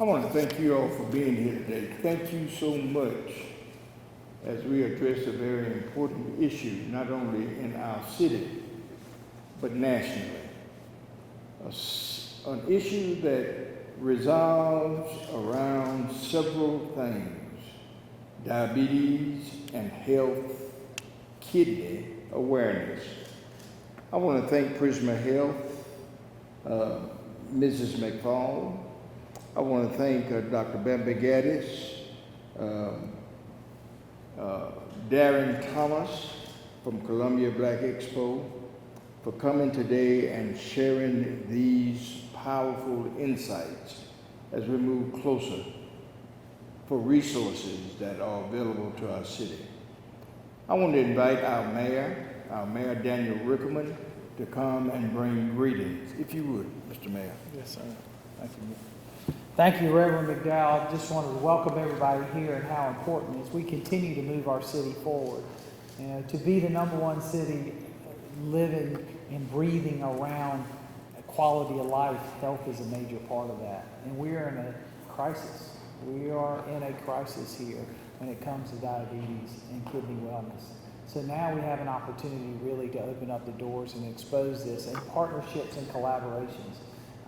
I want to thank you all for being here today. Thank you so much as we address a very important issue, not only in our city, but nationally. An issue that revolves around several things: diabetes and health, kidney awareness. I want to thank Prisma Health, Mrs. McFall. I want to thank Dr. Bambi Gaddis, Darren Thomas from Columbia Black Expo for coming today and sharing these powerful insights as we move closer for resources that are available to our city. I want to invite our Mayor Daniel Rickerman, to come and bring greetings, if you would, Mr. Mayor. Yes, sir. Thank you. Thank you, Reverend McDowell. I just wanted to welcome everybody here and how important as we continue to move our city forward. You know, to be the #1 city living and breathing around quality of life, health is a major part of that. And we are in a crisis. We are in a crisis here when it comes to diabetes and kidney wellness. So now we have an opportunity really to open up the doors and expose this in partnerships and collaborations.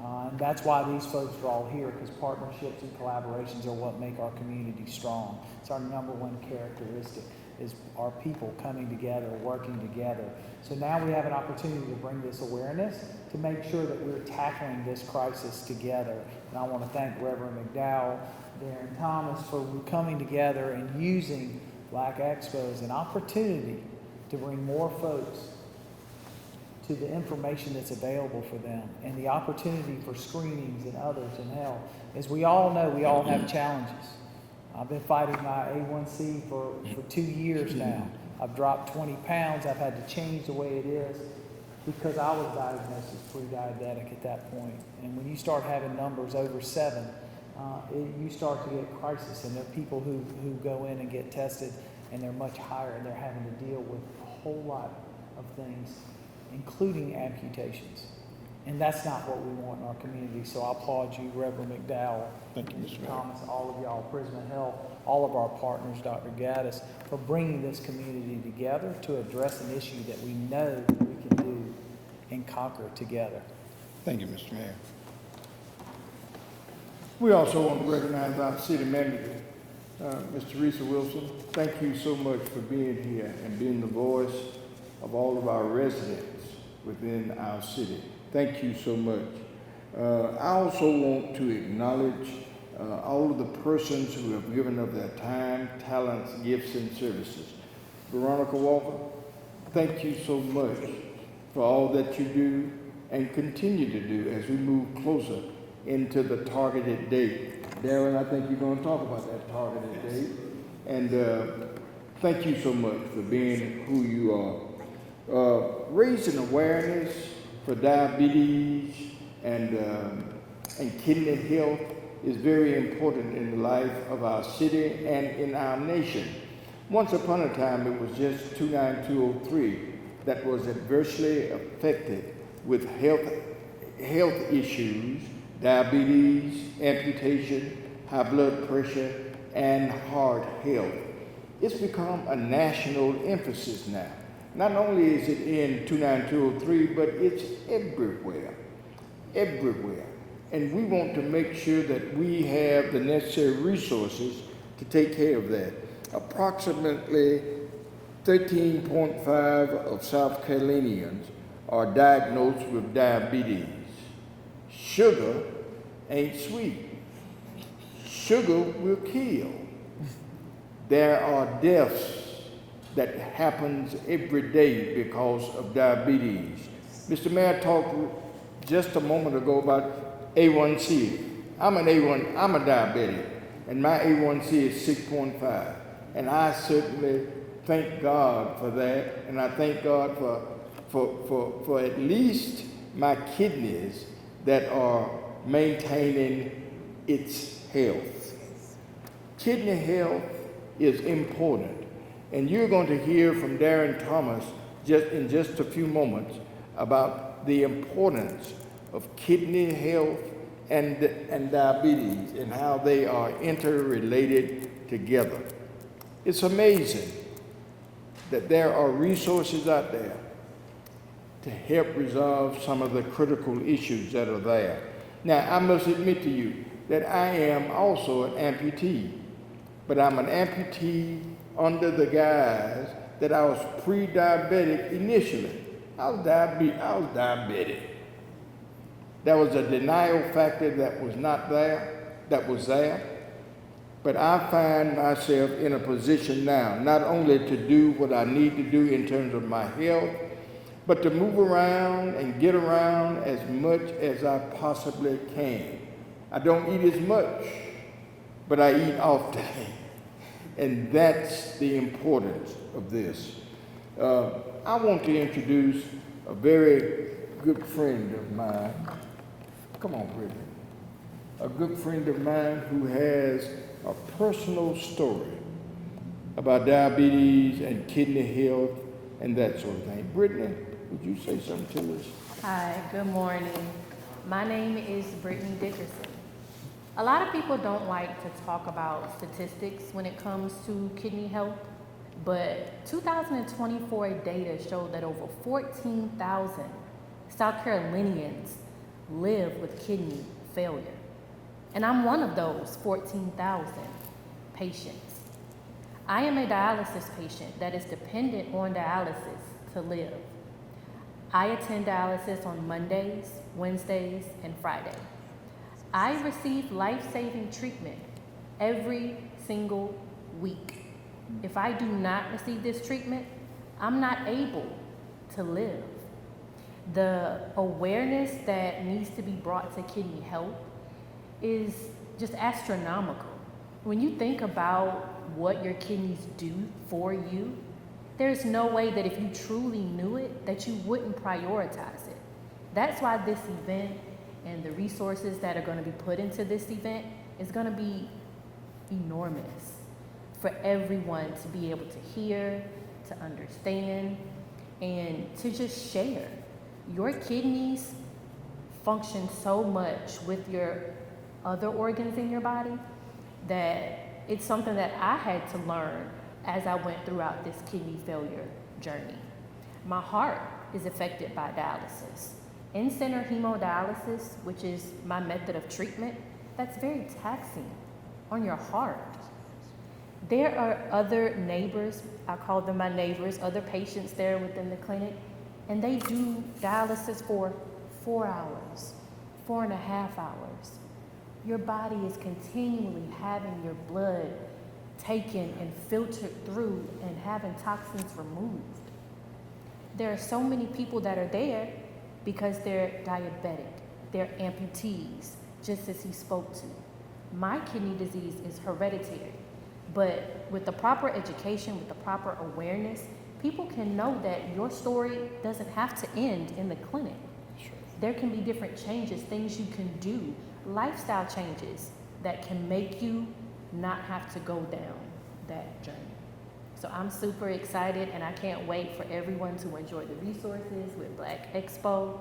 And that's why these folks are all here, because partnerships and collaborations are what make our community strong. It's our #1 characteristic, is our people coming together, working together. So now we have an opportunity to bring this awareness to make sure that we're tackling this crisis together. And I want to thank Reverend McDowell, Darren Thomas for coming together and using Black Expo as an opportunity to bring more folks to the information that's available for them and the opportunity for screenings and others in health. As we all know, we all have challenges. I've been fighting my A1C for 2 years now. I've dropped 20 pounds. I've had to change the way it is because I was diagnosed as pre-diabetic at that point. And when you start having numbers over 7, you start to get crisis, and there are people who go in and get tested and they're much higher and they're having to deal with a whole lot of things, including amputations. And that's not what we want in our community. So I applaud you, Reverend McDowell, Thank you, Mr. Thomas, all of y'all, Prisma Health, all of our partners, Dr. Gaddis, for bringing this community together to address an issue that we know we can do and conquer together. Thank you, Mr. Mayor. We also want to recognize our city manager, Ms. Teresa Wilson. Thank you so much for being here and being the voice of all of our residents within our city. Thank you so much. I also want to acknowledge all of the persons who have given of their time, talents, gifts, and services. Veronica Walker, thank you so much for all that you do and continue to do as we move closer into the targeted date. Darren, I think you're going to talk about that targeted date. And thank you so much for being who you are. Raising awareness for diabetes and kidney health is very important in the life of our city and in our nation. Once upon a time, it was just 29203 that was adversely affected with health issues, diabetes, amputation, high blood pressure, and heart health. It's become a national emphasis now. Not only is it in 29203, but it's everywhere, everywhere. And we want to make sure that we have the necessary resources to take care of that. Approximately 13.5 of South Carolinians are diagnosed with diabetes. Sugar ain't sweet. Sugar will kill. There are deaths that happens every day because of diabetes. Mr. Mayor talked just a moment ago about A1C. I'm a diabetic, and my A1C is 6.5. And I certainly thank God for that, and I thank God for at least my kidneys that are maintaining its health. Kidney health is important. And you're going to hear from Darren Thomas in just a few moments about the importance of kidney health and diabetes and how they are interrelated together. It's amazing that there are resources out there to help resolve some of the critical issues that are there. Now, I must admit to you that I am also an amputee, but I'm an amputee under the guise that I was pre-diabetic initially. I was diabetic. There was a denial factor that was not there, that was there. But I find myself in a position now, not only to do what I need to do in terms of my health, but to move around and get around as much as I possibly can. I don't eat as much, but I eat often. And that's the importance of this. I want to introduce a very good friend of mine. Come on, Brittany. A good friend of mine who has a personal story about diabetes and kidney health and that sort of thing. Brittany, would you say something to us? Hi, good morning. My name is Brittany Dickerson. A lot of people don't like to talk about statistics when it comes to kidney health, but 2024 data showed that over 14,000 South Carolinians live with kidney failure. And I'm one of those 14,000 patients. I am a dialysis patient that is dependent on dialysis to live. I attend dialysis on Mondays, Wednesdays, and Fridays. I receive life-saving treatment every single week. If I do not receive this treatment, I'm not able to live. The awareness that needs to be brought to kidney health is just astronomical. When you think about what your kidneys do for you, there's no way that if you truly knew it, that you wouldn't prioritize it. That's why this event and the resources that are going to be put into this event is going to be enormous for everyone to be able to hear, to understand, and to just share. Your kidneys function so much with your other organs in your body that it's something that I had to learn as I went throughout this kidney failure journey. My heart is affected by dialysis. In-center hemodialysis, which is my method of treatment, that's very taxing on your heart. There are other neighbors, I call them my neighbors, other patients there within the clinic, and they do dialysis for 4 hours, 4.5 hours. Your body is continually having your blood taken and filtered through and having toxins removed. There are so many people that are there because they're diabetic, they're amputees, just as he spoke to. My kidney disease is hereditary, but with the proper education, with the proper awareness, people can know that your story doesn't have to end in the clinic. There can be different changes, things you can do, lifestyle changes that can make you not have to go down that journey. So I'm super excited and I can't wait for everyone to enjoy the resources with Black Expo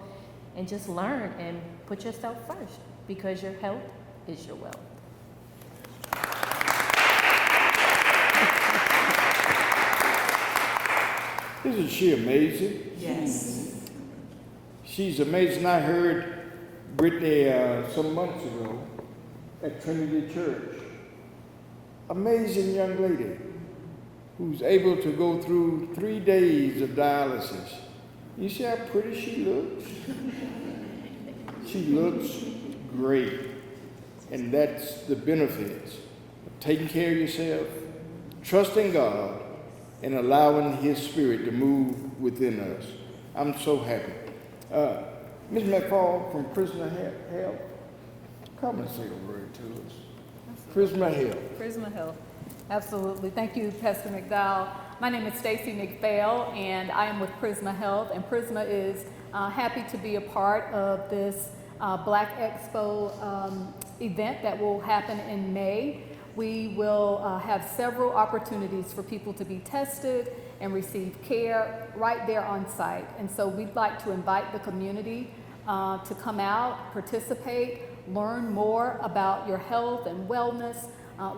and just learn and put yourself first because your health is your wealth. Isn't she amazing? Yes. She's amazing. I heard Brittany some months ago at Trinity Church. Amazing young lady who's able to go through 3 days of dialysis. You see how pretty she looks? She looks great. And that's the benefits of taking care of yourself, trusting God, and allowing His Spirit to move within us. I'm so happy. Ms. McFall from Prisoner Health, come and say a word to us. Prisoner Health. Prisma Health. Absolutely. Thank you, Pastor McDowell. My name is Stacy McPhail, and I am with Prisma Health. And Prisma is happy to be a part of this Black Expo event that will happen in May. We will have several opportunities for people to be tested and receive care right there on site. And so we'd like to invite the community to come out, participate, learn more about your health and wellness,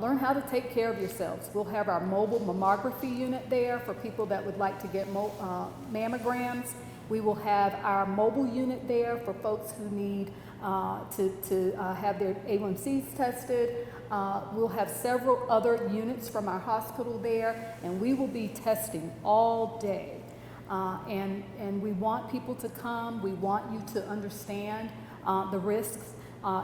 learn how to take care of yourselves. We'll have our mobile mammography unit there for people that would like to get mammograms. We will have our mobile unit there for folks who need to have their A1Cs tested. We'll have several other units from our hospital there, and we will be testing all day. And we want people to come. We want you to understand the risks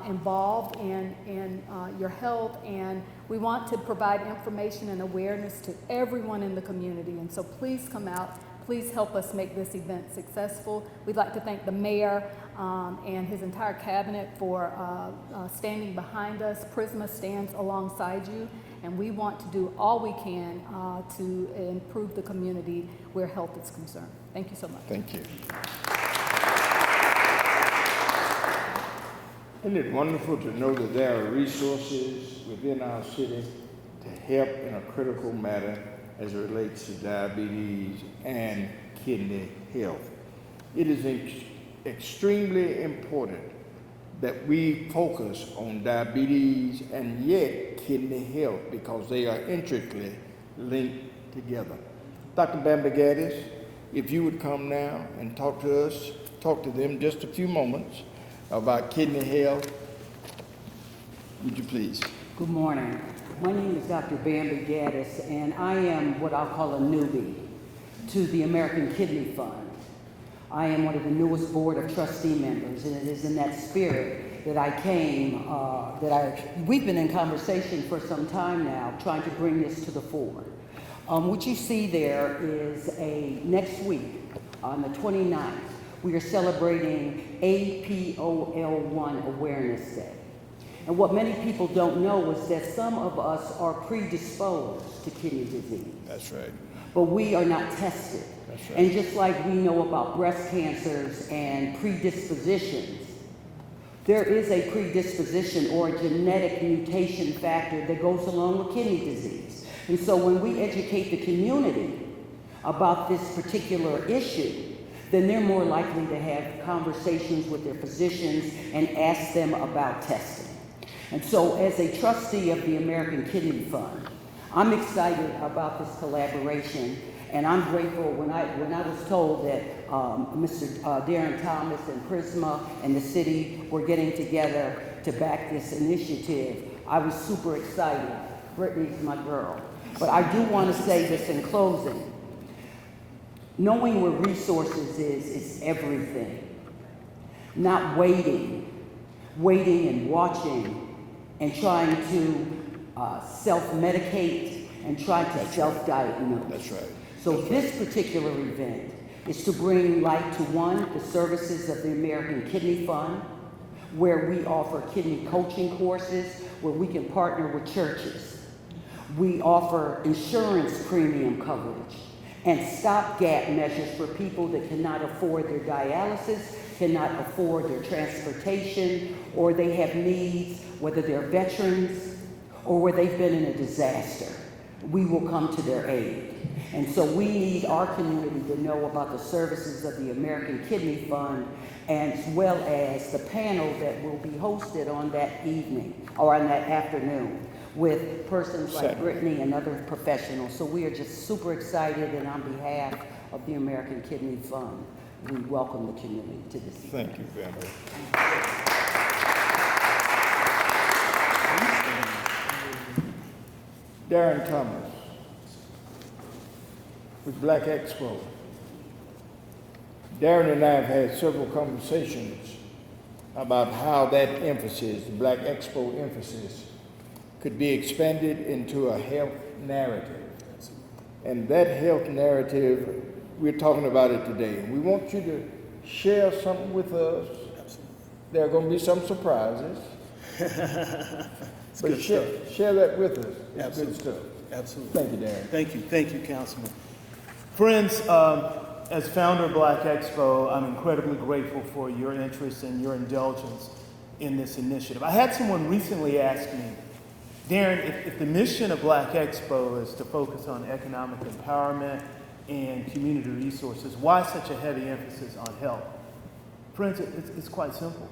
involved in your health, and we want to provide information and awareness to everyone in the community. And so please come out. Please help us make this event successful. We'd like to thank the mayor and his entire cabinet for standing behind us. Prisma stands alongside you, and we want to do all we can to improve the community where health is concerned. Thank you so much. Thank you. Isn't it wonderful to know that there are resources within our city to help in a critical matter as it relates to diabetes and kidney health? It is extremely important that we focus on diabetes and yet kidney health because they are intricately linked together. Dr. Bambi Gaddis, if you would come now and talk to them just a few moments about kidney health, would you please? Good morning. My name is Dr. Bambi Gaddis, and I am what I'll call a newbie to the American Kidney Fund. I am one of the newest board of trustee members, and it is in that spirit that I came, we've been in conversation for some time now, trying to bring this to the fore. What you see there is next week, on the 29th, we are celebrating APOL1 Awareness Day. And what many people don't know is that some of us are predisposed to kidney disease. That's right. But we are not tested. That's right. And just like we know about breast cancers and predispositions, there is a predisposition or a genetic mutation factor that goes along with kidney disease. And so when we educate the community about this particular issue, then they're more likely to have conversations with their physicians and ask them about testing. And so as a trustee of the American Kidney Fund, I'm excited about this collaboration, and I'm grateful when I was told that Mr. Darren Thomas and Prisma and the city were getting together to back this initiative. I was super excited. Brittany's my girl. But I do want to say this in closing. Knowing where resources is everything. Not waiting and watching and trying to self-medicate and try to self-diagnose. That's right. So this particular event is to bring light to one, the services of the American Kidney Fund, where we offer kidney coaching courses, where we can partner with churches. We offer insurance premium coverage and stopgap measures for people that cannot afford their dialysis, cannot afford their transportation, or they have needs, whether they're veterans or where they've been in a disaster. We will come to their aid. And so we need our community to know about the services of the American Kidney Fund, as well as the panel that will be hosted on that evening or on that afternoon with persons like Brittany and other professionals. So we are just super excited, and on behalf of the American Kidney Fund, we welcome the community to this event. Thank you, Bambi. Darren Thomas with Black Expo. Darren and I have had several conversations about how that emphasis, the Black Expo emphasis, could be expanded into a health narrative. And that health narrative, we're talking about it today. We want you to share something with us. There are going to be some surprises. But share that with us. It's Absolutely. good stuff. Absolutely. Thank you, Darren. Thank you, Councilman. Friends, as founder of Black Expo, I'm incredibly grateful for your interest and your indulgence in this initiative. I had someone recently ask me, Darren, if the mission of Black Expo is to focus on economic empowerment and community resources, why such a heavy emphasis on health? Friends, it's quite simple.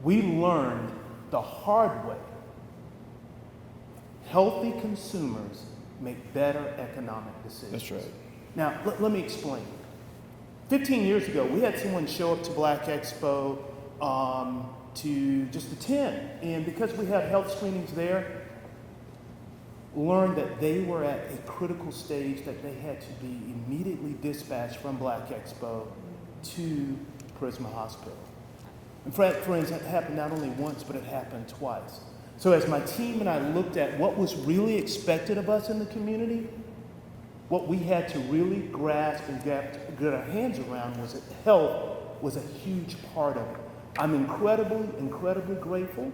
we learned the hard way. Healthy consumers make better economic decisions. That's right. Now, let me explain. 15 years ago, we had someone show up to Black Expo to just attend. And because we had health screenings there, learned that they were at a critical stage that they had to be immediately dispatched from Black Expo to Prisma Hospital. And friends, that happened not only once, but it happened twice. So as my team and I looked at what was really expected of us in the community, what we had to really grasp and get our hands around was that health was a huge part of it. I'm incredibly grateful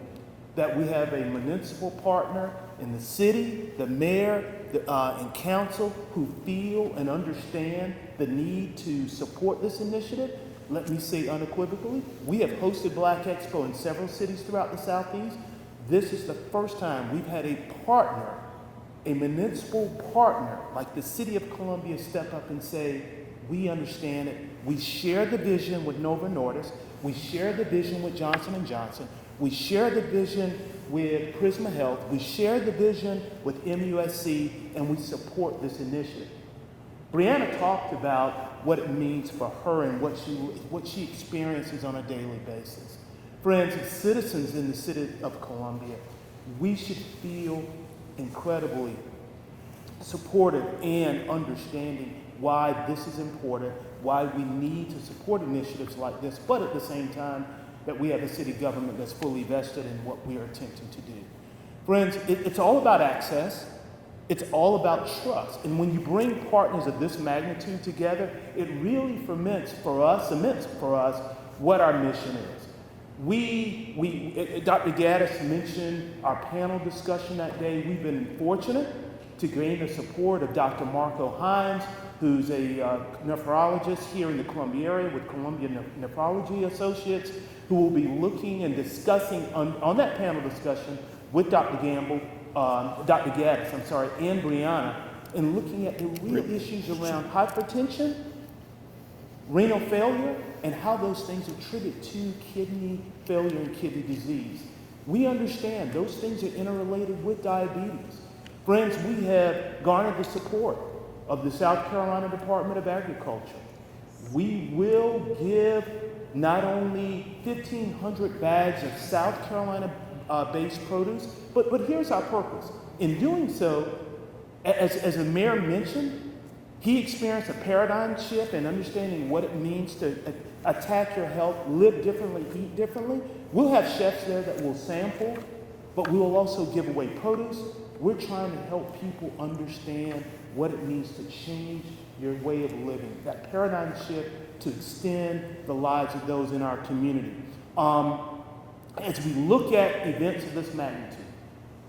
that we have a municipal partner in the city, the mayor, and council who feel and understand the need to support this initiative. Let me say unequivocally, we have hosted Black Expo in several cities throughout the Southeast. This is the first time we've had a partner, a municipal partner like the city of Columbia step up and say, we understand it. We share the vision with Nova Nordis. We share the vision with Johnson & Johnson. We share the vision with Prisma Health. We share the vision with MUSC, and we support this initiative. Brianna talked about what it means for her and what she experiences on a daily basis. Friends, as citizens in the city of Columbia, we should feel incredibly supportive and understanding why this is important, why we need to support initiatives like this, but at the same time that we have a city government that's fully vested in what we are attempting to do. Friends, it's all about access. It's all about trust. And when you bring partners of this magnitude together, it really cements for us what our mission is. Dr. Gaddis mentioned our panel discussion that day. We've been fortunate to gain the support of Dr. Marco Hines, who's a nephrologist here in the Columbia area with Columbia Nephrology Associates, who will be looking and discussing on that panel discussion with Dr. Gaddis, and Brianna, and looking at the real issues around hypertension, renal failure, and how those things attribute to kidney failure and kidney disease. We understand those things are interrelated with diabetes. Friends, we have garnered the support of the South Carolina Department of Agriculture. We will give not only 1,500 bags of South Carolina-based produce, but here's our purpose. In doing so, as the mayor mentioned, he experienced a paradigm shift in understanding what it means to attack your health, live differently, eat differently. We'll have chefs there that will sample, but we will also give away produce. We're trying to help people understand what it means to change your way of living, that paradigm shift to extend the lives of those in our community. As we look at events of this magnitude,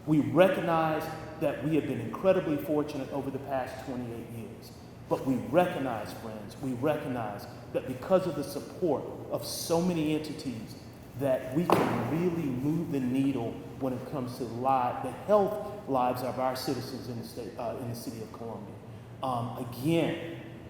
we recognize that we have been incredibly fortunate over the past 28 years. But we recognize, friends, that because of the support of so many entities, that we can really move the needle when it comes to the health lives of our citizens in the city of Columbia. Again,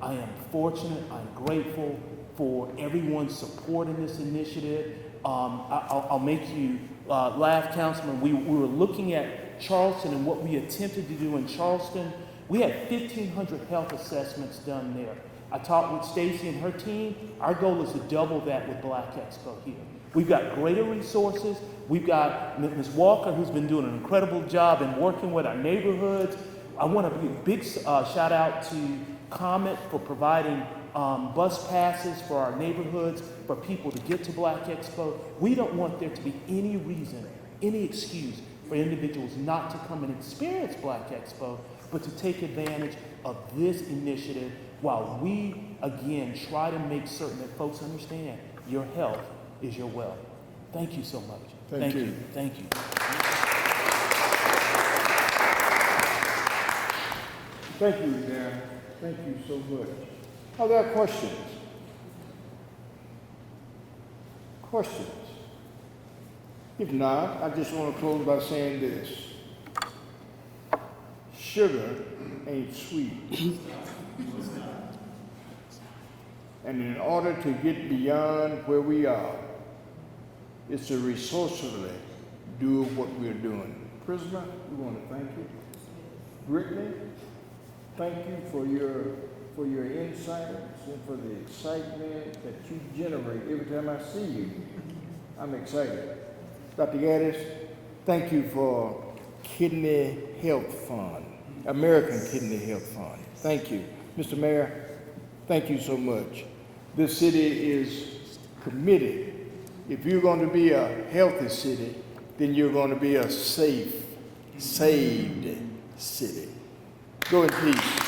I am fortunate, I'm grateful for everyone's support in this initiative. I'll make you laugh, Councilman. We were looking at Charleston and what we attempted to do in Charleston. We had 1,500 health assessments done there. I talked with Stacy and her team. Our goal is to double that with Black Expo here. We've got greater resources. We've got Ms. Walker, who's been doing an incredible job in working with our neighborhoods. I want to give a big shout out to Comet for providing bus passes for our neighborhoods, for people to get to Black Expo. We don't want there to be any reason, any excuse for individuals not to come and experience Black Expo, but to take advantage of this initiative while we, again, try to make certain that folks understand your health is your wealth. Thank you so much. Thank you. Thank you. Thank you, Dan. Thank you so much. Are there questions? Questions? If not, I just want to close by saying this. Sugar ain't sweet. And in order to get beyond where we are, is to resourcefully do what we're doing. Prisoner, we want to thank you. Brittany, thank you for your insights and for the excitement that you generate every time I see you. I'm excited. Dr. Gaddis, thank you for Kidney Health Fund, American Kidney Health Fund. Thank you. Mr. Mayor, thank you so much. This city is committed. If you're going to be a healthy city, then you're going to be a safe, saved city. Go in peace.